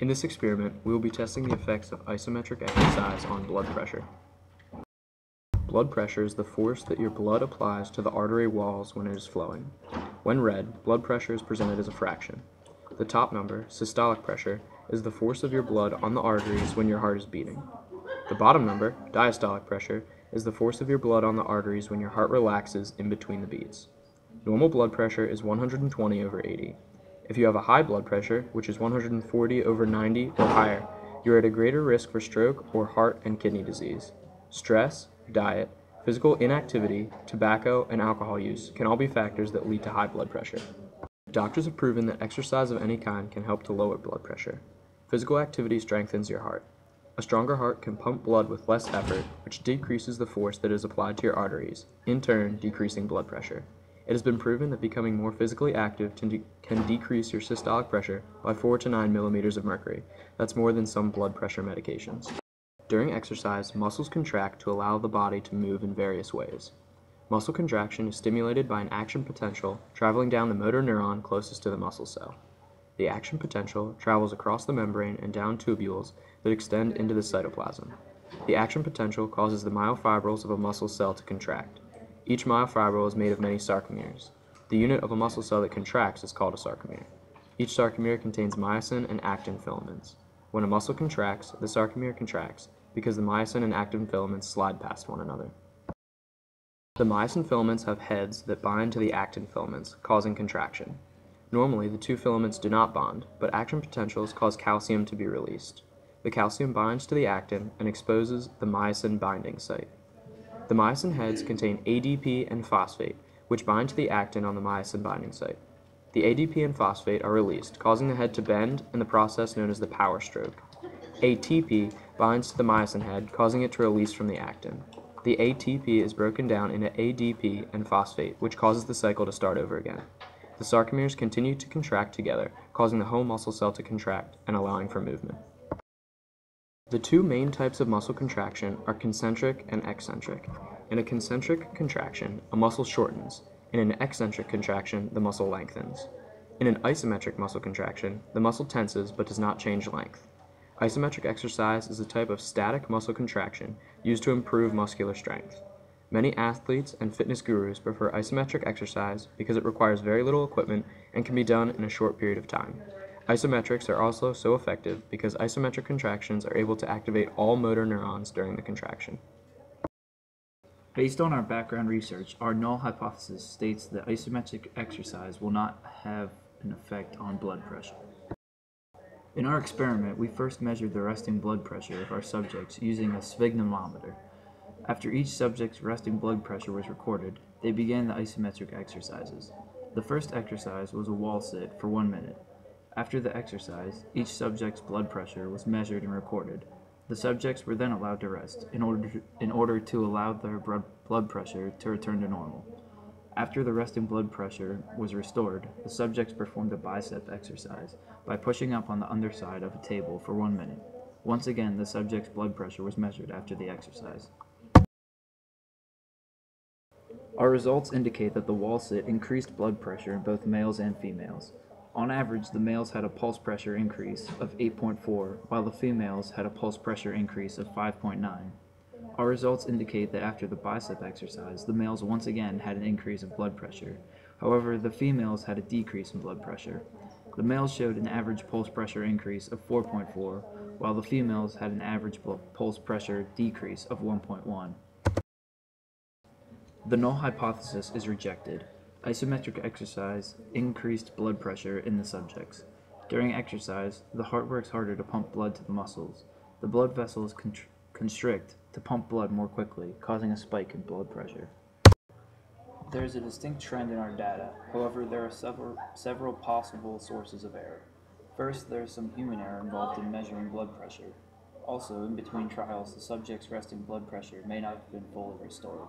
In this experiment, we will be testing the effects of isometric exercise on blood pressure. Blood pressure is the force that your blood applies to the artery walls when it is flowing. When read, blood pressure is presented as a fraction. The top number, systolic pressure, is the force of your blood on the arteries when your heart is beating. The bottom number, diastolic pressure, is the force of your blood on the arteries when your heart relaxes in between the beats. Normal blood pressure is 120 over 80. If you have a high blood pressure, which is 140 over 90 or higher, you're at a greater risk for stroke or heart and kidney disease. Stress, diet, physical inactivity, tobacco, and alcohol use can all be factors that lead to high blood pressure. Doctors have proven that exercise of any kind can help to lower blood pressure. Physical activity strengthens your heart. A stronger heart can pump blood with less effort, which decreases the force that is applied to your arteries, in turn decreasing blood pressure. It has been proven that becoming more physically active can decrease your systolic pressure by 4 to 9 millimeters of mercury. That's more than some blood pressure medications. During exercise, muscles contract to allow the body to move in various ways. Muscle contraction is stimulated by an action potential traveling down the motor neuron closest to the muscle cell. The action potential travels across the membrane and down tubules that extend into the cytoplasm. The action potential causes the myofibrils of a muscle cell to contract. Each myofibril is made of many sarcomeres. The unit of a muscle cell that contracts is called a sarcomere. Each sarcomere contains myosin and actin filaments. When a muscle contracts, the sarcomere contracts because the myosin and actin filaments slide past one another. The myosin filaments have heads that bind to the actin filaments, causing contraction. Normally, the two filaments do not bond, but action potentials cause calcium to be released. The calcium binds to the actin and exposes the myosin binding site. The myosin heads contain ADP and phosphate, which bind to the actin on the myosin binding site. The ADP and phosphate are released, causing the head to bend in the process known as the power stroke. ATP binds to the myosin head, causing it to release from the actin. The ATP is broken down into ADP and phosphate, which causes the cycle to start over again. The sarcomeres continue to contract together, causing the whole muscle cell to contract and allowing for movement. The two main types of muscle contraction are concentric and eccentric. In a concentric contraction, a muscle shortens. In an eccentric contraction, the muscle lengthens. In an isometric muscle contraction, the muscle tenses but does not change length. Isometric exercise is a type of static muscle contraction used to improve muscular strength. Many athletes and fitness gurus prefer isometric exercise because it requires very little equipment and can be done in a short period of time. Isometrics are also so effective because isometric contractions are able to activate all motor neurons during the contraction. Based on our background research, our null hypothesis states that isometric exercise will not have an effect on blood pressure. In our experiment, we first measured the resting blood pressure of our subjects using a sphygmomanometer. After each subject's resting blood pressure was recorded, they began the isometric exercises. The first exercise was a wall sit for 1 minute. After the exercise, each subject's blood pressure was measured and recorded. The subjects were then allowed to rest in order to allow their blood pressure to return to normal. After the resting blood pressure was restored, the subjects performed a bicep exercise by pushing up on the underside of a table for 1 minute. Once again, the subject's blood pressure was measured after the exercise. Our results indicate that the wall sit increased blood pressure in both males and females. On average, the males had a pulse pressure increase of 8.4, while the females had a pulse pressure increase of 5.9. Our results indicate that after the bicep exercise, the males once again had an increase of blood pressure. However, the females had a decrease in blood pressure. The males showed an average pulse pressure increase of 4.4, while the females had an average pulse pressure decrease of 1.1. The null hypothesis is rejected. Isometric exercise increased blood pressure in the subjects. During exercise, the heart works harder to pump blood to the muscles. The blood vessels constrict to pump blood more quickly, causing a spike in blood pressure. There is a distinct trend in our data. However, there are several possible sources of error. First, there is some human error involved in measuring blood pressure. Also, in between trials, the subject's resting blood pressure may not have been fully restored.